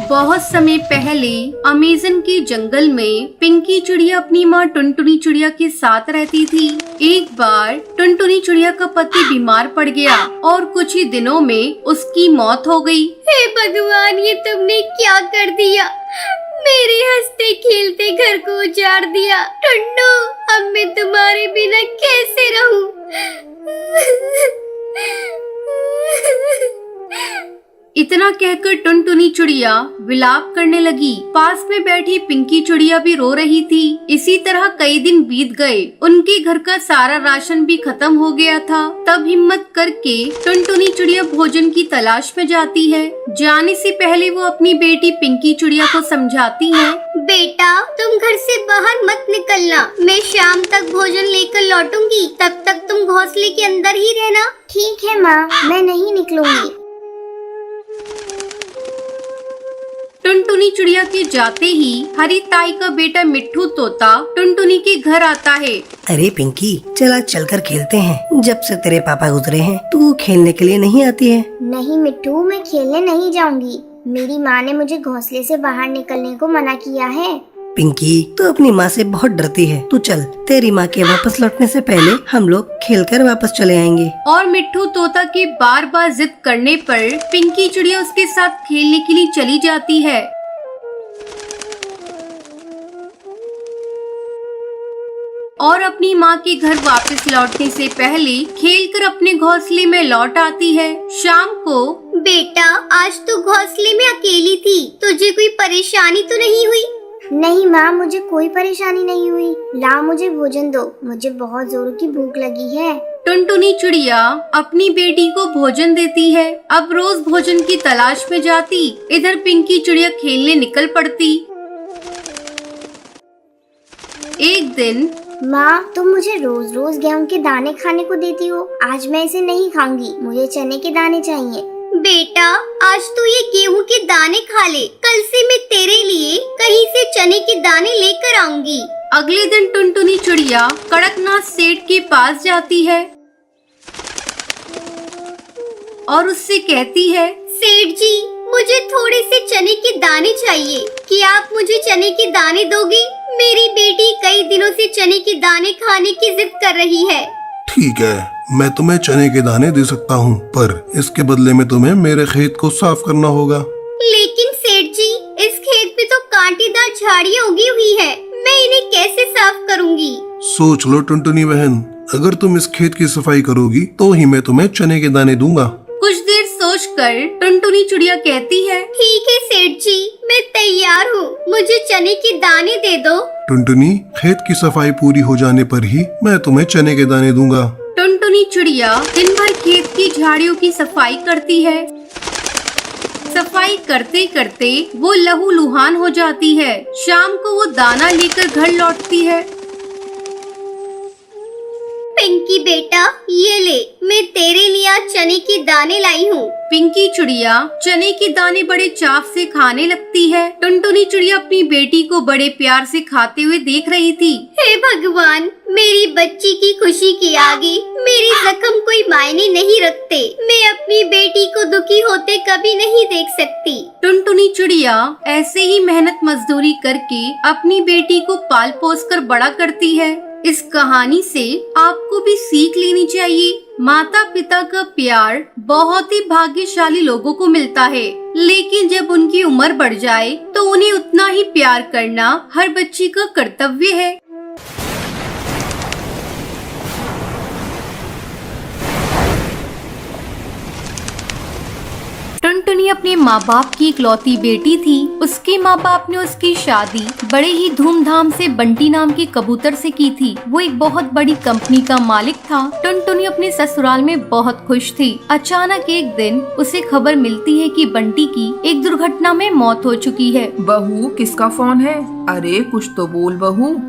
बहुत समय पहले अमेज़न के जंगल में पिंकी चिड़िया अपनी माँ टुनटुनी चिड़िया के साथ रहती थी। एक बार टुनटुनी चिड़िया का पति बीमार पड़ गया और कुछ ही दिनों में उसकी मौत हो गई। हे भगवान, ये तुमने क्या कर दिया? मेरे हंसते खेलते घर को उजाड़ दिया। टुन्नू, अब मैं तुम्हारे बिना कैसे रहूं? इतना कहकर टुनटुनी चिड़िया विलाप करने लगी। पास में बैठी पिंकी चिड़िया भी रो रही थी। इसी तरह कई दिन बीत गए। उनके घर का सारा राशन भी खत्म हो गया था। तब हिम्मत करके टुनटुनी चिड़िया भोजन की तलाश में जाती है। जाने से पहले वो अपनी बेटी पिंकी चिड़िया को समझाती है। बेटा, तुम घर से बाहर मत निकलना। मैं शाम तक भोजन लेकर लौटूंगी। तब तक तुम घोंसले के अंदर ही रहना। ठीक है माँ, मैं नहीं निकलूंगी। टुनटुनी चिड़िया के जाते ही हरी ताई का बेटा मिट्ठू तोता टुनटुनी के घर आता है। अरे पिंकी, चल आज चलकर खेलते हैं। जब से तेरे पापा गुजरे हैं तू खेलने के लिए नहीं आती है। नहीं मिट्ठू, मैं खेलने नहीं जाऊंगी। मेरी माँ ने मुझे घोंसले से बाहर निकलने को मना किया है। पिंकी, तू अपनी माँ से बहुत डरती है। तू चल, तेरी माँ के वापस लौटने से पहले हम लोग खेलकर वापस चले आएंगे। और मिट्ठू तोता के बार बार जिद करने पर पिंकी चिड़िया उसके साथ खेलने के लिए चली जाती है। और अपनी माँ के घर वापस लौटने से पहले खेलकर अपने घोंसले में लौट आती है। शाम को, बेटा, आज तू घोंसले में अकेली थी। तुझे कोई परेशानी तो नहीं हुई? नहीं माँ, मुझे कोई परेशानी नहीं हुई। लाओ, मुझे भोजन दो। मुझे बहुत जोरों की भूख लगी है। टुनटुनी चिड़िया अपनी बेटी को भोजन देती है। अब रोज भोजन की तलाश में जाती। इधर पिंकी चिड़िया खेलने निकल पड़ती। एक दिन, माँ, तुम मुझे रोज रोज गेहूं के दाने खाने को देती हो। आज मैं इसे नहीं खाऊंगी। मुझे चने के दाने चाहिए। बेटा, आज तू ये गेहूं के दाने खा ले। कल से मैं तेरे लिए कहीं से चने के दाने लेकर आऊंगी। अगले दिन टुनटुनी चिड़िया कड़कनाथ सेठ के पास जाती है और उससे कहती है, सेठ जी, मुझे थोड़े से चने के दाने चाहिए। क्या आप मुझे चने के दाने दोगे? मेरी बेटी कई दिनों से चने के दाने खाने की जिद कर रही है। ठीक है, मैं तुम्हें चने के दाने दे सकता हूँ, पर इसके बदले में तुम्हें मेरे खेत को साफ करना होगा। लेकिन सेठ जी, इस खेत पे तो कांटेदार झाड़ियाँ उगी हुई है। मैं इन्हें कैसे साफ करूँगी? सोच लो टुनटुनी बहन, अगर तुम इस खेत की सफाई करोगी तो ही मैं तुम्हें चने के दाने दूंगा। कुछ देर सोचकर टुनटुनी चिड़िया कहती है, ठीक है सेठ जी, मैं तैयार हूँ। मुझे चने के दाने दे दो। टुनटुनी, खेत की सफाई पूरी हो जाने पर ही मैं तुम्हें चने के दाने दूंगा। टुनटुनी चिड़िया दिन भर खेत की झाड़ियों की सफाई करती है। सफाई करते करते वो लहूलुहान हो जाती है। शाम को वो दाना लेकर घर लौटती है। पिंकी बेटा, ये ले, मैं तेरे लिए आज चने के दाने लाई हूँ। पिंकी चिड़िया चने के दाने बड़े चाव से खाने लगती है। टुनटुनी चिड़िया अपनी बेटी को बड़े प्यार से खाते हुए देख रही थी। हे भगवान, मेरी बच्ची की खुशी के आगे मेरे जख्म कोई मायने नहीं रखते। मैं अपनी बेटी को दुखी होते कभी नहीं देख सकती। टुनटुनी चिड़िया ऐसे ही मेहनत मजदूरी करके अपनी बेटी को पाल पोस कर बड़ा करती है। इस कहानी से आपको भी सीख लेनी चाहिए। माता पिता का प्यार बहुत ही भाग्यशाली लोगों को मिलता है, लेकिन जब उनकी उम्र बढ़ जाए तो उन्हें उतना ही प्यार करना हर बच्ची का कर्तव्य है। टुनटुनी अपने माँ बाप की इकलौती बेटी थी। उसके माँ बाप ने उसकी शादी बड़े ही धूमधाम से बंटी नाम के कबूतर से की थी। वो एक बहुत बड़ी कंपनी का मालिक था। टुनटुनी अपने ससुराल में बहुत खुश थी। अचानक एक दिन उसे खबर मिलती है कि बंटी की एक दुर्घटना में मौत हो चुकी है। बहू, किसका फोन है? अरे कुछ तो बोल बहू।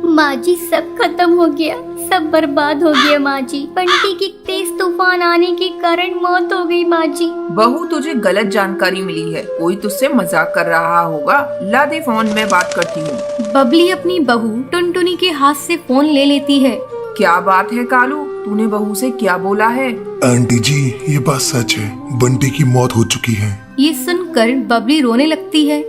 माँ जी, सब खत्म हो गया, सब बर्बाद हो गया। माँ जी, बंटी की तेज तूफान तूफान आने के कारण मौत हो गई माँ जी। बहू तुझे गलत जानकारी मिली है, कोई तुझसे मजाक कर रहा होगा। ला दे फोन, मैं बात करती हूँ। बबली अपनी बहू टुनटुनी के हाथ से फोन ले लेती है। क्या बात है कालू, तूने बहू से क्या बोला है? आंटी जी ये बात सच है, बंटी की मौत हो चुकी है। ये सुनकर बबली रोने लगती है।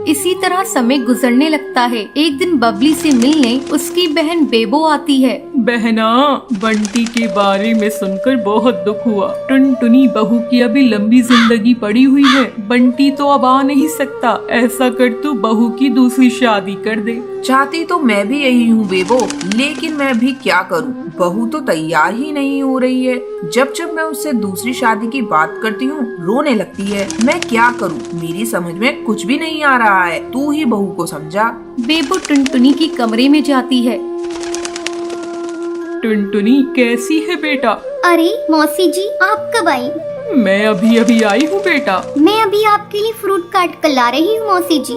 इसी तरह समय गुजरने लगता है। एक दिन बबली से मिलने उसकी बहन बेबो आती है। बहना, बंटी के बारे में सुनकर बहुत दुख हुआ। टुनटुनी बहू की अभी लंबी जिंदगी पड़ी हुई है, बंटी तो अब आ नहीं सकता। ऐसा कर तू बहू की दूसरी शादी कर दे। चाहती तो मैं भी यही हूँ बेबो, लेकिन मैं भी क्या करूँ, बहू तो तैयार ही नहीं हो रही है। जब जब मैं उससे दूसरी शादी की बात करती हूँ रोने लगती है। मैं क्या करूँ, मेरी समझ में कुछ भी नहीं आ रहा है। तू ही बहू को समझा। बेबो टुनटुनी की कमरे में जाती है। टुनटुनी कैसी है बेटा? अरे मौसी जी, आप कब आई? मैं अभी अभी आई हूँ बेटा। मैं अभी आपके लिए फ्रूट काट कर ला रही हूँ मौसी जी।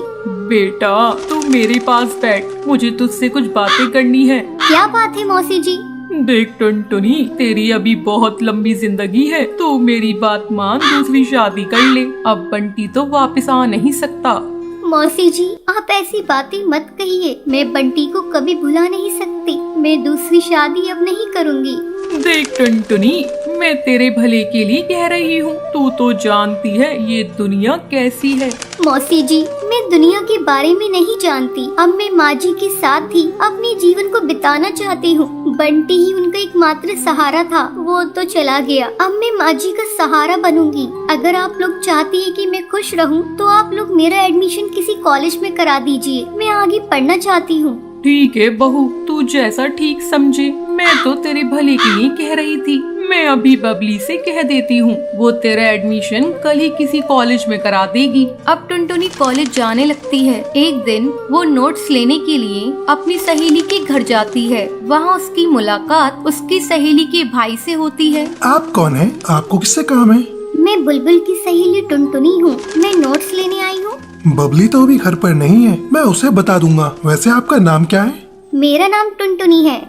बेटा तू मेरे पास बैठ, मुझे तुझसे कुछ बातें करनी है। क्या बात है मौसी जी? देख टुनटुनी, तेरी अभी बहुत लंबी जिंदगी है, तो मेरी बात मान, दूसरी शादी कर ले। अब बंटी तो वापस आ नहीं सकता। मौसी जी, आप ऐसी बातें मत कहिए। मैं बंटी को कभी भुला नहीं सकती। मैं दूसरी शादी अब नहीं करूँगी। देख टुनटुनी, मैं तेरे भले के लिए कह रही हूँ। तू तो जानती है ये दुनिया कैसी है। मौसी जी, मैं दुनिया के बारे में नहीं जानती। अब मैं माँ जी के साथ ही अपने जीवन को बिताना चाहती हूँ। बंटी ही उनका एकमात्र सहारा था, वो तो चला गया। अब मैं माँ जी का सहारा बनूंगी। अगर आप लोग चाहती है कि मैं खुश रहूँ, तो आप लोग मेरा एडमिशन किसी कॉलेज में करा दीजिए। मैं आगे पढ़ना चाहती हूँ। ठीक है बहू, तू जैसा ठीक समझे। मैं तो तेरे भले के लिए कह रही थी। मैं अभी बबली से कह देती हूँ, वो तेरा एडमिशन कल ही किसी कॉलेज में करा देगी। अब टुनटुनी कॉलेज जाने लगती है। एक दिन वो नोट्स लेने के लिए अपनी सहेली के घर जाती है। वहाँ उसकी मुलाकात उसकी सहेली के भाई से होती है। आप कौन है? आपको किससे काम है? मैं बुलबुल की सहेली टुनटुनी हूँ। मैं नोट्स लेने आई हूँ। बबली तो अभी घर पर नहीं है, मैं उसे बता दूंगा। वैसे आपका नाम क्या है? मेरा नाम टुनटुनी है।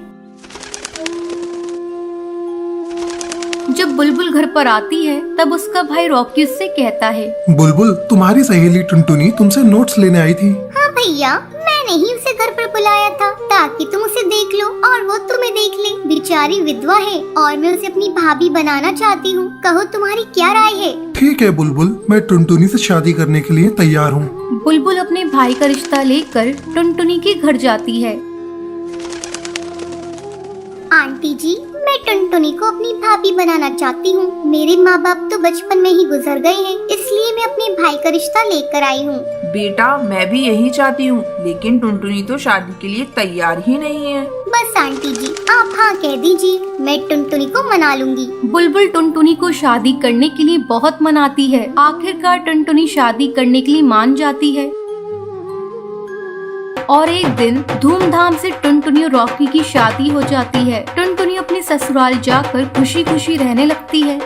जब बुलबुल घर पर आती है तब उसका भाई रॉकी उससे कहता है, बुलबुल, तुम्हारी सहेली टुनटुनी तुमसे नोट्स लेने आई थी। हाँ भैया, मैंने ही उसे घर पर बुलाया था ताकि तुम उसे देख लो और वो तुम्हें देख ले। बेचारी विधवा है और मैं उसे अपनी भाभी बनाना चाहती हूँ। कहो तुम्हारी क्या राय है? ठीक है बुलबुल, मैं टुनटुनी से शादी करने के लिए तैयार हूँ। बुलबुल अपने भाई का रिश्ता लेकर टुनटुनी के घर जाती है। आंटी जी, मैं टुनटुनी को अपनी भाभी बनाना चाहती हूँ। मेरे माँ बाप तो बचपन में ही गुजर गए हैं, इसलिए मैं अपने भाई का रिश्ता लेकर आई हूँ। बेटा मैं भी यही चाहती हूँ, लेकिन टुनटुनी तो शादी के लिए तैयार ही नहीं है। बस आंटी जी, आप हाँ कह दीजिए, मैं टुनटुनी को मना लूंगी। बुलबुल टुनटुनी को शादी करने के लिए बहुत मनाती है। आखिरकार टुनटुनी शादी करने के लिए मान जाती है। और एक दिन धूमधाम से टुनटुनी और रॉकी की शादी हो जाती है। टुनटुनी अपने ससुराल जाकर खुशी खुशी रहने लगती है।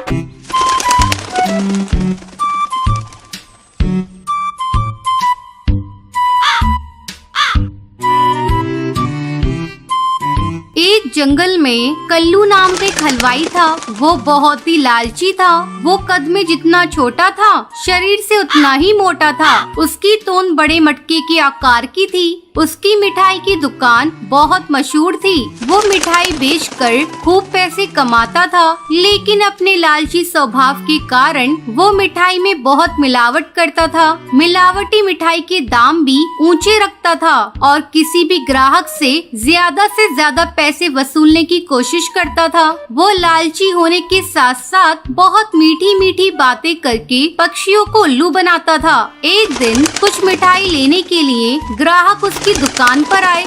एक जंगल में कल्लू नाम का एक हलवाई था। वो बहुत ही लालची था। वो कद में जितना छोटा था, शरीर से उतना ही मोटा था। उसकी तोंद बड़े मटके के आकार की थी। उसकी मिठाई की दुकान बहुत मशहूर थी। वो मिठाई बेचकर खूब पैसे कमाता था, लेकिन अपने लालची स्वभाव के कारण वो मिठाई में बहुत मिलावट करता था। मिलावटी मिठाई के दाम भी ऊंचे रखता था और किसी भी ग्राहक से ज्यादा पैसे वसूलने की कोशिश करता था। वो लालची होने के साथ साथ बहुत मीठी मीठी बातें करके पक्षियों को उल्लू बनाता था। एक दिन कुछ मिठाई लेने के लिए ग्राहक उसकी दुकान पर आए।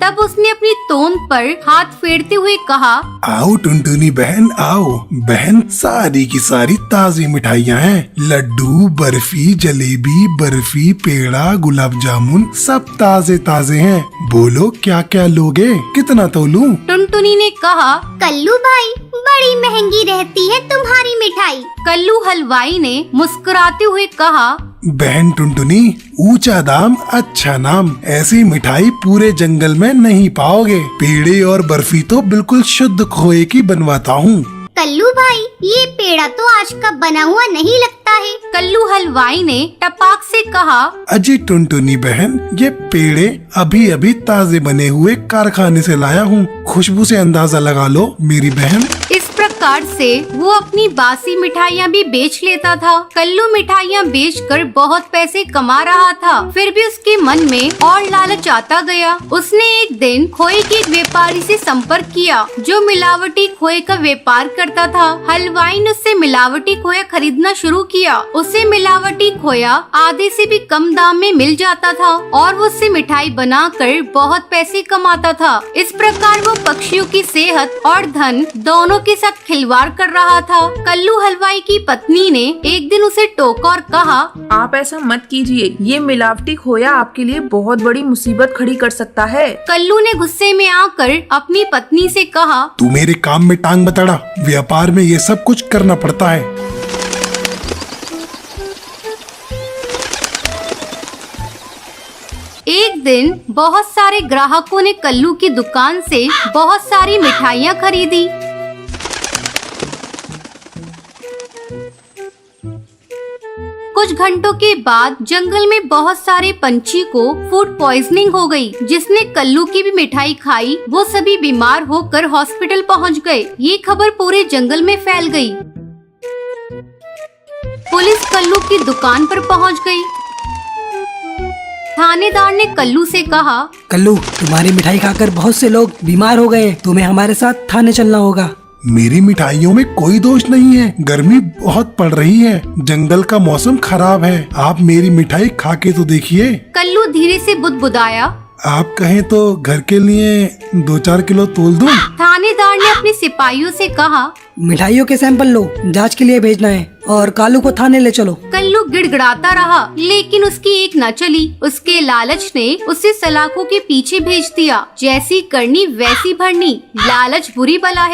तब उसने अपनी तोंद पर हाथ फेरते हुए कहा, आओ टुनटुनी बहन आओ। बहन, सारी की सारी ताजी मिठाइयाँ हैं। लड्डू, बर्फी, जलेबी, बर्फी, पेड़ा, गुलाब जामुन सब ताजे ताजे हैं। बोलो क्या क्या लोगे, कितना तोलूं? टुनटुनी ने कहा, कल्लू भाई, बड़ी महंगी रहती है तुम्हारी मिठाई। कल्लू हलवाई ने मुस्कुराते हुए कहा, बहन टुनटुनी, ऊंचा दाम अच्छा नाम, ऐसी मिठाई पूरे जंगल में नहीं पाओगे। पेड़े और बर्फी तो बिल्कुल शुद्ध खोए की बनवाता हूँ। कल्लू भाई, ये पेड़ा तो आज का बना हुआ नहीं लगता है। कल्लू हलवाई ने टपाक से कहा। अजी टुनटुनी बहन, ये पेड़े अभी अभी ताजे बने हुए कारखाने से लाया हूँ। खुशबू से अंदाजा लगा लो मेरी बहन। इस प्रकार से वो अपनी बासी मिठाइयाँ भी बेच लेता था। कल्लू मिठाइयाँ बेचकर बहुत पैसे कमा रहा था, फिर भी उसके मन में और लालच आता गया। उसने एक दिन खोए के एक व्यापारी से संपर्क किया जो मिलावटी खोए का व्यापार करता था। हलवाई ने उससे मिलावटी खोया खरीदना शुरू किया। उसे मिलावटी खोया आधे से भी कम दाम में मिल जाता था और वो उससे मिठाई बनाकर बहुत पैसे कमाता था। इस प्रकार वो पक्षियों की सेहत और धन दोनों के साथ खिलवाड़ कर रहा था। कल्लू हलवाई की पत्नी ने एक दिन उसे टोका और कहा, आप ऐसा मत कीजिए, ये मिलावटी खोया आपके लिए बहुत बड़ी मुसीबत खड़ी कर सकता है। कल्लू ने गुस्से में आकर अपनी पत्नी से कहा, तू मेरे काम में टांग बतड़ा, व्यापार में ये सब कुछ करना पड़ता है। एक दिन बहुत सारे ग्राहकों ने कल्लू की दुकान से बहुत सारी मिठाइयाँ खरीदी। कुछ घंटों के बाद जंगल में बहुत सारे पंछी को फूड पॉइजनिंग हो गई, जिसने कल्लू की भी मिठाई खाई। वो सभी बीमार होकर हॉस्पिटल पहुंच गए। ये खबर पूरे जंगल में फैल गई। पुलिस कल्लू की दुकान पर पहुंच गई। थानेदार ने कल्लू से कहा, कल्लू, तुम्हारी मिठाई खाकर बहुत से लोग बीमार हो गए, तुम्हें हमारे साथ थाने चलना होगा। मेरी मिठाइयों में कोई दोष नहीं है, गर्मी बहुत पड़ रही है, जंगल का मौसम खराब है, आप मेरी मिठाई खा के तो देखिए। कल्लू धीरे से बुदबुदाया, आप कहें तो घर के लिए 2-4 किलो तोल दूं? थानेदार ने अपने सिपाहियों से कहा, मिठाइयों के सैंपल लो, जांच के लिए भेजना है और कालू को थाने ले चलो। कल्लू गिड़गिड़ाता रहा, लेकिन उसकी एक न चली। उसके लालच ने उसे सलाखों के पीछे भेज दिया। जैसी करनी वैसी भरनी, लालच बुरी बला है।